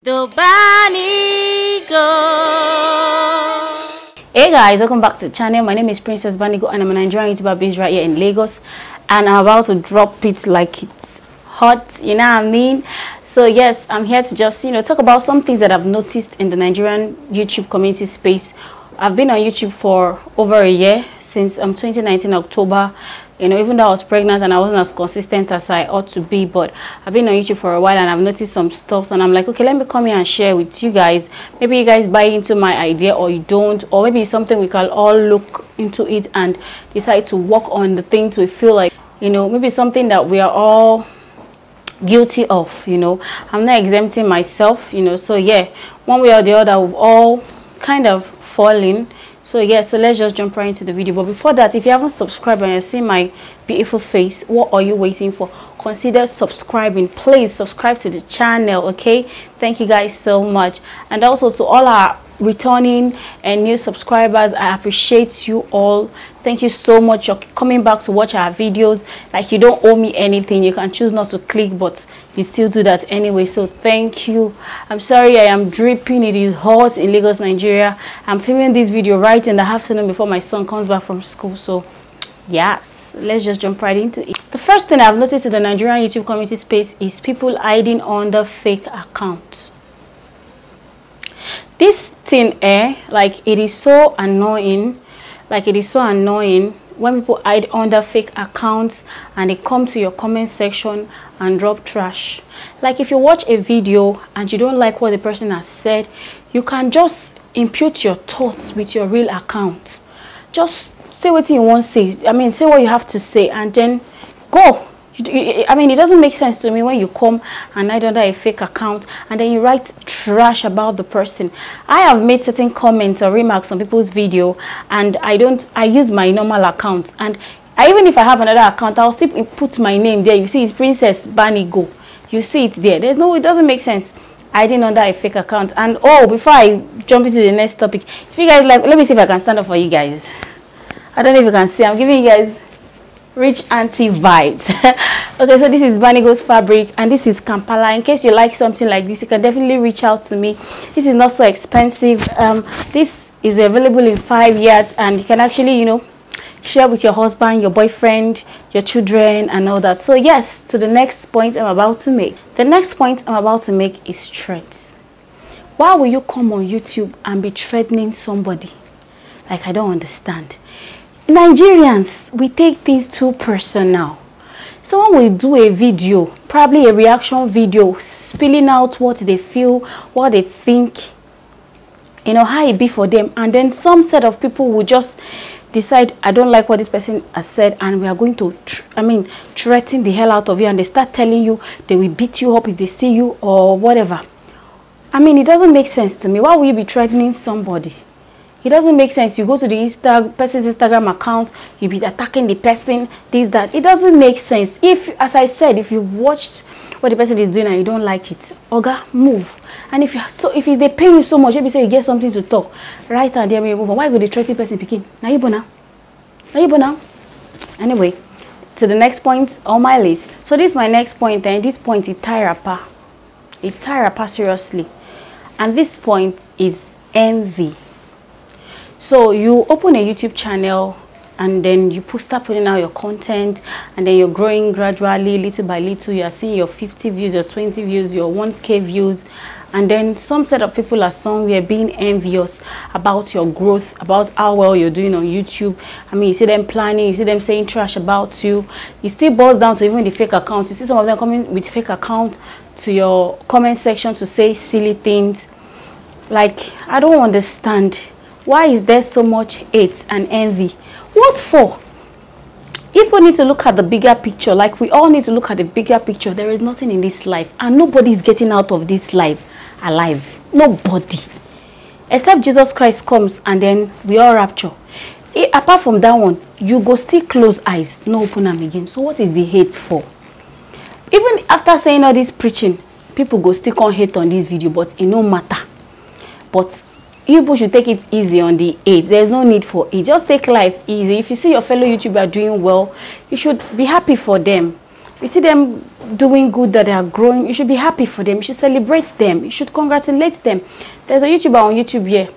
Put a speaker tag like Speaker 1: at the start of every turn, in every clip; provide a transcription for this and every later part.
Speaker 1: The Banigo.
Speaker 2: Hey guys, welcome back to the channel. My name is Princess Banigo and I'm a Nigerian YouTuber based right here in Lagos, and I'm about to drop it like it's hot, you know what I mean? So yes, I'm here to just talk about some things that I've noticed in the Nigerian YouTube community space. I've been on YouTube for over a year, since 2019 October. Even though I was pregnant and I wasn't as consistent as I ought to be, but I've been on YouTube for a while and I've noticed some stuff, and I'm like, okay, let me come here and share with you guys. Maybe you guys buy into my idea or you don't, or maybe it's something we can all look into it and decide to work on the things we feel like, maybe something that we are all guilty of. I'm not exempting myself, so yeah, one way or the other we've all kind of fallen. So yeah, so let's just jump right into the video. But before that, if you haven't subscribed and you're seeing my beautiful face, what are you waiting for? Consider subscribing. Please subscribe to the channel, okay? Thank you guys so much. And also to all our returning and new subscribers, I appreciate you all. Thank you so much. You're coming back to watch our videos. Like, you don't owe me anything. You can choose not to click, but you still do that anyway, so thank you. I'm sorry I am dripping. It is hot in Lagos, Nigeria. I'm filming this video right in the afternoon before my son comes back from school. So yes, let's just jump right into it. The first thing I've noticed in the Nigerian YouTube community space is people hiding under fake accounts. This thing, like, it is so annoying. Like, it is so annoying when people hide under fake accounts and they come to your comment section and drop trash. Like, if you watch a video and you don't like what the person has said, you can just impute your thoughts with your real account. Just say what you want to say. I mean, say what you have to say and then go. I mean, it doesn't make sense to me when you come and hide under a fake account and then you write trash about the person. I have made certain comments or remarks on people's video, and I use my normal account, and even if I have another account, I'll still put my name there. You see, it's Princess Banigo. You see it there. It doesn't make sense hiding under a fake account. And before I jump into the next topic, if you guys like, let me see if I can stand up for you guys. I don't know if you can see, I'm giving you guys rich auntie vibes. Okay, so this is Banigo's fabric and this is Kampala. In case you like something like this, you can definitely reach out to me. This is not so expensive. This is available in 5 yards, and you can actually share with your husband, your boyfriend, your children and all that. So yes, to the next point I'm about to make. The next point I'm about to make is threats. Why will you come on YouTube and be threatening somebody? Like, I don't understand. Nigerians, we take things too personal. Someone will do a video, probably a reaction video, spilling out what they feel, what they think, how it be for them, and then some set of people will just decide, I don't like what this person has said, and we are going to threaten the hell out of you, and they start telling you they will beat you up if they see you or whatever. I mean, it doesn't make sense to me. Why will you be threatening somebody? It doesn't make sense. You go to the person's Instagram account, you be attacking the person, this, that. It doesn't make sense. If, as I said, if you've watched what the person is doing and you don't like it, Oga, move. And if they pay you so much, maybe say you get something to talk, right, and then move on. Why go the threatening person picking? Now you now. Anyway, to the next point on my list. So this is my next point, and this point is tie rapper. It tie rapper seriously. And this point is envy. So you open a YouTube channel and then you start putting out your content, and then you're growing gradually, little by little. You are seeing your 50 views, your 20 views, your 1K views, and then some set of people are somewhere being envious about your growth, about how well you're doing on YouTube. I mean, you see them planning, you see them saying trash about you. It still boils down to even the fake accounts. You see some of them coming with fake account to your comment section to say silly things. Like, I don't understand. Why is there so much hate and envy? What for? If we need to look at the bigger picture, like we all need to look at the bigger picture, there is nothing in this life, and nobody is getting out of this life alive. Nobody. Except Jesus Christ comes and then we all rapture. Apart from that one, you go still close eyes, no open them again. So what is the hate for? Even after saying all this preaching, people go still can't hate on this video, but it no matter. But people should take it easy on the hate. There's no need for it. Just take life easy. If you see your fellow YouTuber doing well, you should be happy for them. You see them doing good, that they are growing, you should be happy for them. You should celebrate them. You should congratulate them. There's a YouTuber on YouTube here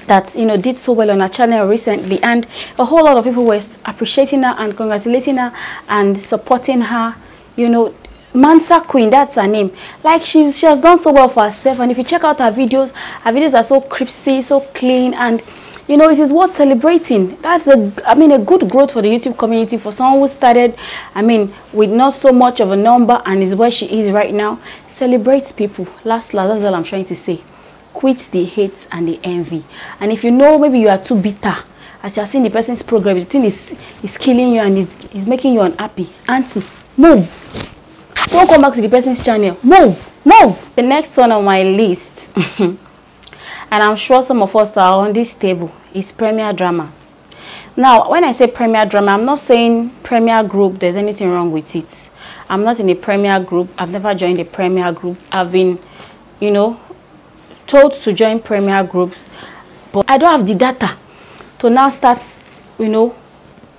Speaker 2: that, you know, did so well on her channel recently, and a whole lot of people were appreciating her and congratulating her and supporting her. You know, Mansa Queen, that's her name. Like, she has done so well for herself, and if you check out her videos are so crispy, so clean, and you know, it is worth celebrating. That's a good growth for the YouTube community, for someone who started, with not so much of a number and is where she is right now. Celebrate people. That's all I'm trying to say. Quit the hate and the envy. And if you know maybe you are too bitter, as you are seeing the person's progress, the thing is killing you and is making you unhappy, auntie, move. Don't come back to the person's channel. Move. The next one on my list, and I'm sure some of us are on this table, is premier drama. Now, when I say premier drama, I'm not saying premier group, there's anything wrong with it. I'm not in a premier group. I've never joined a premier group. I've been, you know, told to join premier groups, but I don't have the data to now start, you know,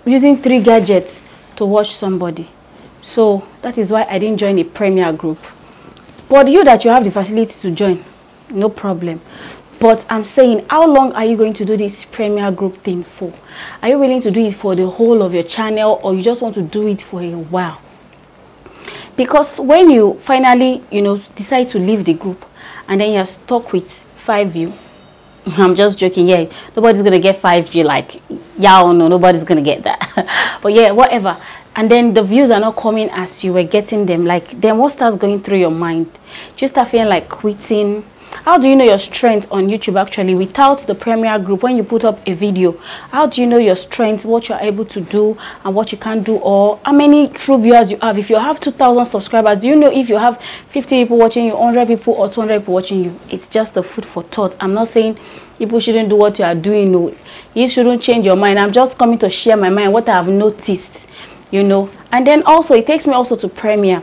Speaker 2: using 3 gadgets to watch somebody. So that is why I didn't join a premier group. But you that you have the facility to join, no problem. But I'm saying, how long are you going to do this premier group thing for? Are you willing to do it for the whole of your channel, or you just want to do it for a while? Because when you finally, you know, decide to leave the group and then you're stuck with 5 views, I'm just joking, yeah, nobody's gonna get 5 views, like, yeah or no, nobody's gonna get that. But yeah, whatever. And then the views are not coming as you were getting them. Like, then what starts going through your mind? You start feeling like quitting. How do you know your strength on YouTube actually without the premier group? When you put up a video, how do you know your strength, what you're able to do and what you can't do, or how many true viewers you have? If you have 2,000 subscribers, do you know if you have 50 people watching you, 100 people or 200 people watching you? It's just a food for thought. I'm not saying people shouldn't do what you are doing. No, you shouldn't change your mind. I'm just coming to share my mind, what I have noticed, you know. And then also, it takes me also to premier.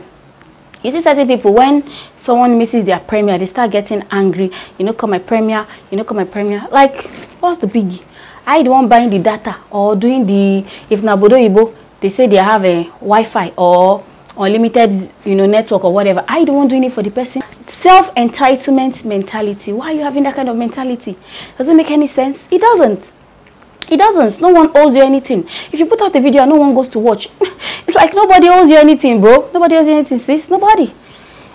Speaker 2: You see certain people, when someone misses their premiere, they start getting angry. You know, come my premiere, you know, come my premiere. Like, what's the biggie? I the one buying the data or doing the, if Nabodo Ibo, they say they have a Wi-Fi or unlimited, you know, network or whatever. I the one doing it for the person. Self-entitlement mentality. Why are you having that kind of mentality? Doesn't make any sense. It doesn't. It doesn't. No one owes you anything. If you put out a video and no one goes to watch, it's like nobody owes you anything, bro. Nobody owes you anything, sis. Nobody.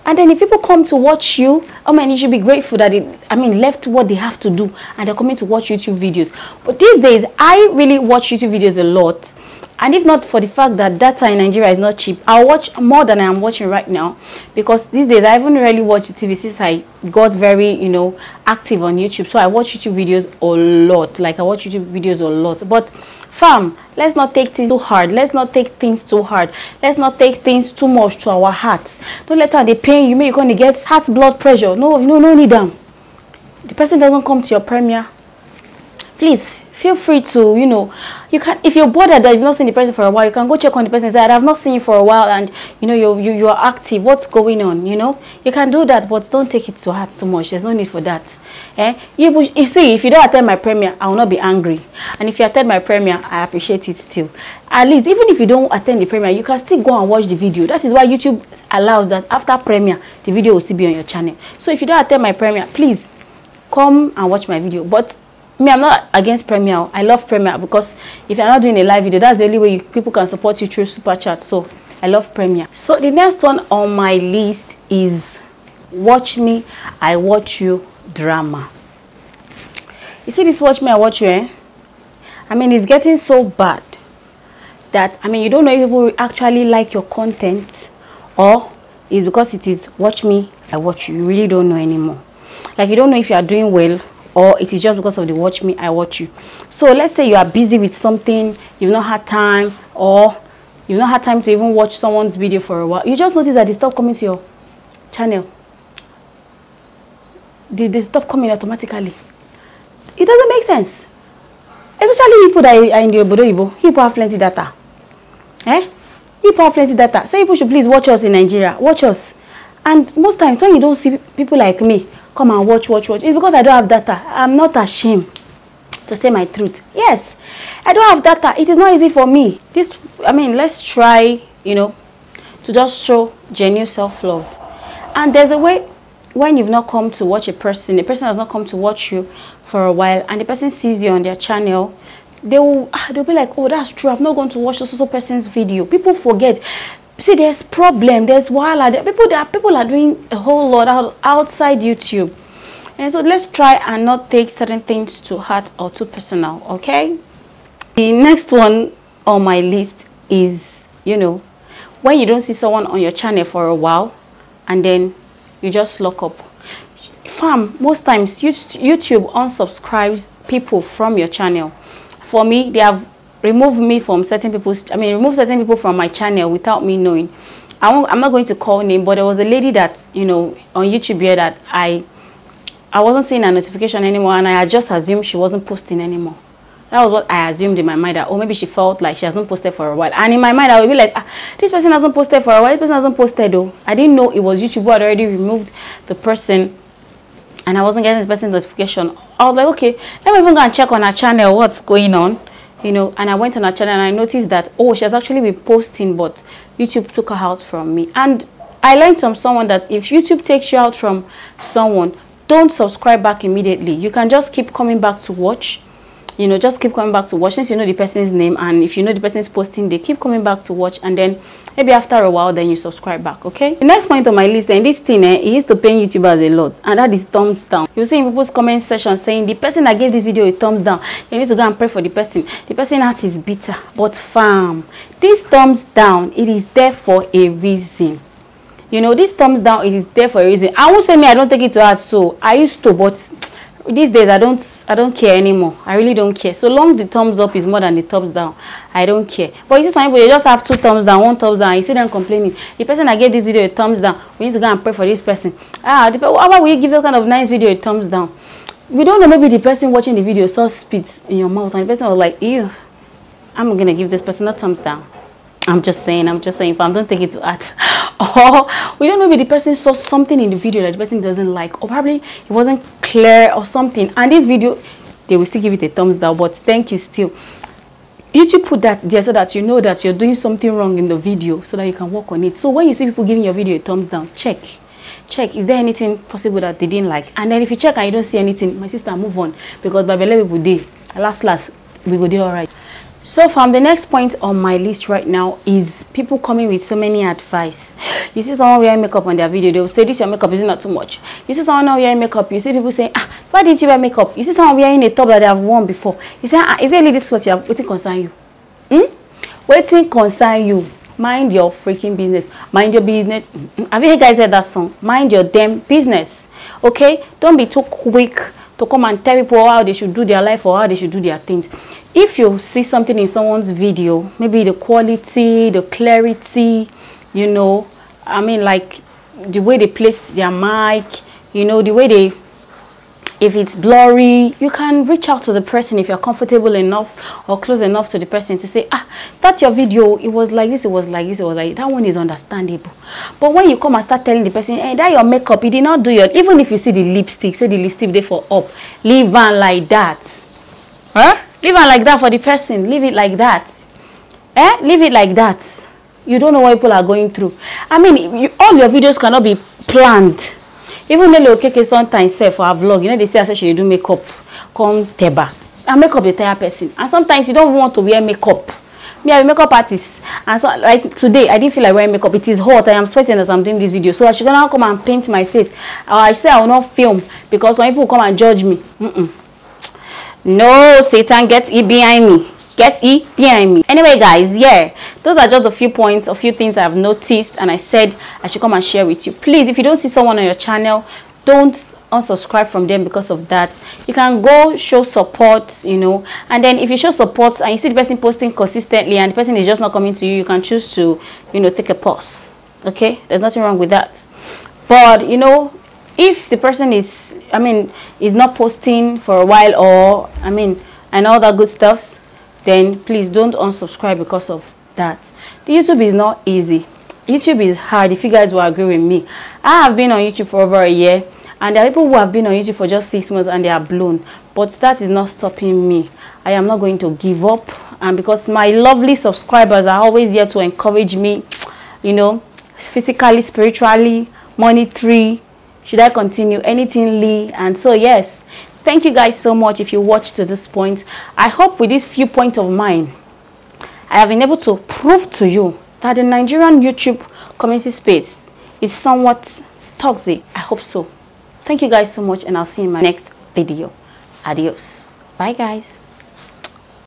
Speaker 2: And then if people come to watch you, you should be grateful that left what they have to do and they're coming to watch YouTube videos. But these days, I really watch YouTube videos a lot. And if not for the fact that data in Nigeria is not cheap, I'll watch more than I am watching right now. Because these days, I haven't really watched TV since I got very, you know, active on YouTube. So I watch YouTube videos a lot. Like, I watch YouTube videos a lot. But, fam, let's not take things too hard. Let's not take things too hard. Let's not take things too much to our hearts. Don't let her they pain you. You're going to get heart blood pressure. No need them. The person doesn't come to your premiere. Please, feel free to, you know, you can, if you're bothered that you've not seen the person for a while, you can go check on the person and say, I've not seen you for a while, and you know you are active. What's going on? You know, you can do that, but don't take it to heart so much. There's no need for that. You see, if you don't attend my premiere, I will not be angry, and if you attend my premiere, I appreciate it still. At least, even if you don't attend the premiere, you can still go and watch the video. That is why YouTube allows that after premiere, the video will still be on your channel. So if you don't attend my premiere, please come and watch my video. But me, I'm not against premiere. I love premiere because if you're not doing a live video, that's the only way people can support you through super chat. So I love premiere. So the next one on my list is Watch Me, I Watch You drama. You see this Watch Me, I Watch You, it's getting so bad that you don't know if people actually like your content, or it's because it is Watch Me, I Watch You. You really don't know anymore. Like, you don't know if you are doing well, or it is just because of the Watch Me, I Watch You. So let's say you are busy with something, you've not had time, or you've not had time to even watch someone's video for a while. You just notice that they stop coming to your channel. They stop coming automatically. It doesn't make sense. Especially people that are in the Obodo, people have plenty data. People have plenty data. So people should please watch us in Nigeria. Watch us. And most times when you don't see people like me come and watch, it's because I don't have data. I'm not ashamed to say my truth. Yes, I don't have data. It is not easy for me. Let's try, to just show genuine self-love. And there's a way when you've not come to watch a person has not come to watch you for a while, and the person sees you on their channel, they'll be like, oh, that's true, I've not gone to watch this other person's video. People forget. See, there's problem, there's people are doing a whole lot outside YouTube. And so let's try and not take certain things to heart or too personal, okay? The next one on my list is, you know, when you don't see someone on your channel for a while and then you just lock up. Fam, most times YouTube unsubscribes people from your channel. For me, they have removed me from removed certain people from my channel without me knowing. I'm not going to call name, but there was a lady that, you know, on YouTube here that I wasn't seeing a notification anymore, and I had just assumed she wasn't posting anymore. That was what I assumed in my mind, that, oh, maybe she felt like she hasn't posted for a while. And in my mind, I would be like, this person hasn't posted for a while, this person hasn't posted though. I didn't know it was YouTube who had already removed the person, and I wasn't getting the person's notification. I was like, okay, let me even go and check on her channel what's going on, you know. And I went on her channel and I noticed that, oh, she has actually been posting, but YouTube took her out from me. And I learned from someone that if YouTube takes you out from someone, don't subscribe back immediately. You can just keep coming back to watch. You know, just keep coming back to watch since you know the person's name, and if you know the person's posting, they keep coming back to watch, and then maybe after a while then you subscribe back. Okay, the next point on my list, and this thing it used to pain YouTubers a lot, and that is thumbs down. You see in people's comment section saying the person that gave this video a thumbs down, you need to go and pray for the person heart is bitter. But fam, this thumbs down, it is there for a reason. You know, this thumbs down, it is there for a reason. I won't say me, I don't take it to heart. So I used to, but these days I don't care anymore. I really don't care. So long the thumbs up is more than the thumbs down, I don't care. But you see some people, they just have 2 thumbs down, 1 thumbs down. You see them complaining, the person that gave this video a thumbs down, we need to go and pray for this person. How about we give that kind of nice video a thumbs down? We don't know, maybe the person watching the video saw spit in your mouth and the person was like, ew, I'm gonna give this person a thumbs down. I'm just saying, if I don't take it to heart. Or we don't know if the person saw something in the video that the person doesn't like, or probably it wasn't clear or something, and this video, they will still give it a thumbs down, but thank you still. YouTube put that there so that you know that you're doing something wrong in the video, so that you can work on it. So when you see people giving your video a thumbs down, check, is there anything possible that they didn't like? And then if you check and you don't see anything, my sister, move on, because by the people day, last we go do all right. So from the next point on my list right now is people coming with so many advice. You see someone wearing makeup on their video, they will say, this your makeup is not too much. You see someone not wearing makeup, you see people saying, why did you wear makeup? You see someone wearing a top that they have worn before. You say, is it really this clothes you have? Waiting concern you? Waiting concern you. Mind your freaking business. Mind your business. Have you guys heard that song? Mind your damn business. Okay? Don't be too quick to come and tell people how they should do their life or how they should do their things. If you see something in someone's video, maybe the quality, the clarity, you know, I mean, like the way they place their mic, you know, the way they, if it's blurry, you can reach out to the person if you're comfortable enough or close enough to the person to say, that's your video, it was like this, it was like this, it was like that. One is understandable. But when you come and start telling the person, hey, that your makeup, you did not do your, even if you see the lipstick, say the lipstick there for up, leave on like that. Leave it like that for the person. Leave it like that. Leave it like that. You don't know what people are going through. I mean, all your videos cannot be planned. Even though okay, sometimes say for a vlog, you know, they say I should do makeup, come teba, and make up the entire person. And sometimes you don't even want to wear makeup. Me, I'm a makeup artist, and so like today, I didn't feel like wearing makeup. It is hot. I am sweating as I'm doing this video, so I should now come and paint my face. Or I say I will not film because when people come and judge me. No, Satan, get E behind me. Get E behind me. Anyway, guys, yeah, those are just a few points, a few things I've noticed, and I said I should come and share with you. Please, if you don't see someone on your channel, don't unsubscribe from them because of that. You can go show support, you know, and then if you show support and you see the person posting consistently and the person is just not coming to you, you can choose to, you know, take a pause. Okay, there's nothing wrong with that. But you know, if the person is, I mean, is not posting for a while, or I mean, and all that good stuff, then please don't unsubscribe because of that. The YouTube is not easy. YouTube is hard, if you guys will agree with me. I have been on YouTube for over a year, and there are people who have been on YouTube for just 6 months and they are blown. But that is not stopping me. I am not going to give up, and because my lovely subscribers are always here to encourage me, you know, physically, spiritually, monetary. Should I continue? Anything, Lee? And so yes, thank you guys so much if you watched to this point. I hope with this few points of mine, I have been able to prove to you that the Nigerian YouTube community space is somewhat toxic. I hope so. Thank you guys so much, and I'll see you in my next video. Adios. Bye guys.